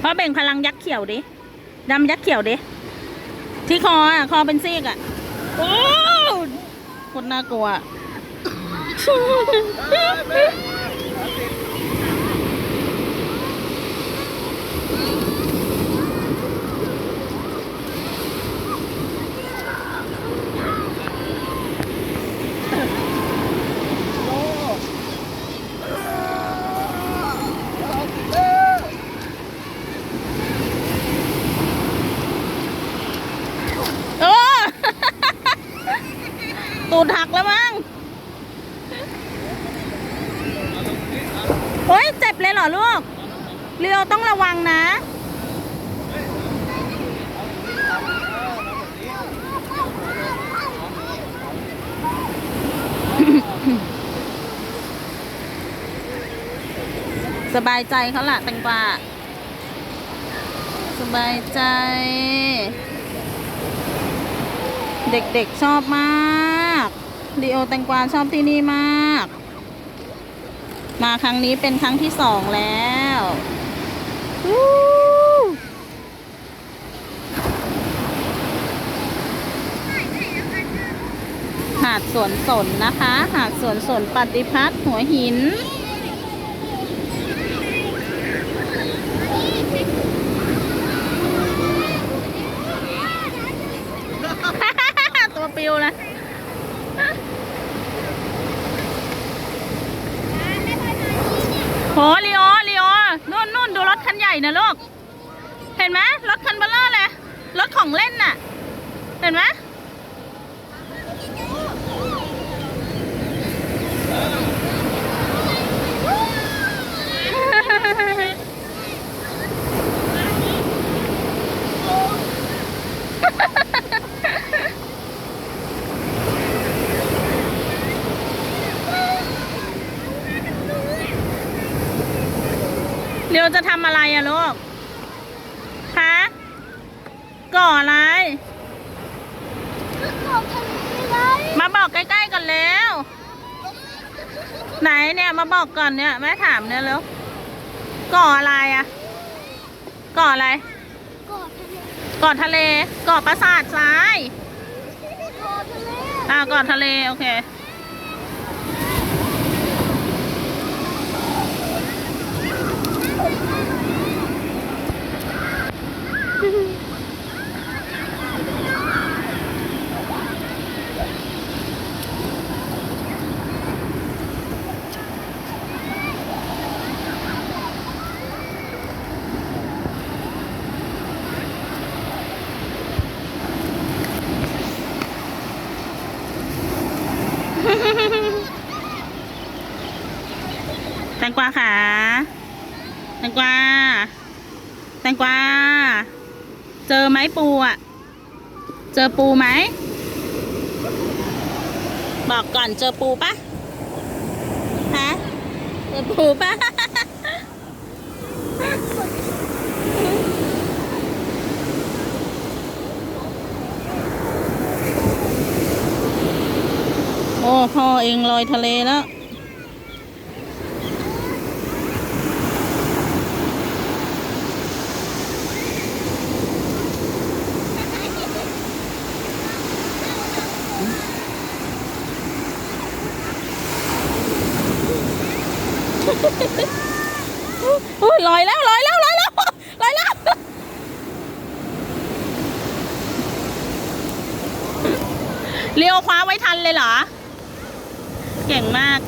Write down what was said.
เพราะเบ่งพลังยักษ์เขียวดิดำยักษ์เขียวดิที่คออ่ะคอเป็นซีกอ่ะโอ้คนน่ากลัวตูดหักแล้วมั้งโอ้ยเจ็บเลยเหรอลูกเรียวต้องระวังนะสบายใจเขาล่ะแตงกวาสบายใจเด็กๆชอบมากลีโอแตงกวาชอบที่นี่มากมาครั้งนี้เป็นครั้งที่2แล้วหาดสวนสนนะคะหาดสวนสนปฏิพัฒน์หัวหินตัวปิวนะโหลีโอนู่นดูรถคันใหญ่นะลูกเห็นไหมรถคันเบลเลอร์เลยรถของเล่นน่ะเห็นไหมเดี๋ยวจะทำอะไรอะลูกฮะก่ออะไรมาบอกใกล้ๆกันแล้วไหนเนี่ยมาบอกก่อนเนี่ยแม่ถามเนี่ยแล้วก่ออะไรอะก่ออะไรก่อทะเลก่อปราสาททรายก่อทะเลโอเคแตงกวาขาแตงกวาเจอไหมปูอ่ะเจอปูไหมบอกก่อนเจอปูปะฮะเจอปูปะโอ้พ่อเองลอยทะเลแล้วลอยแล้วเลี้ยวคว้าไว้ทันเลยเหรอเก่งมาก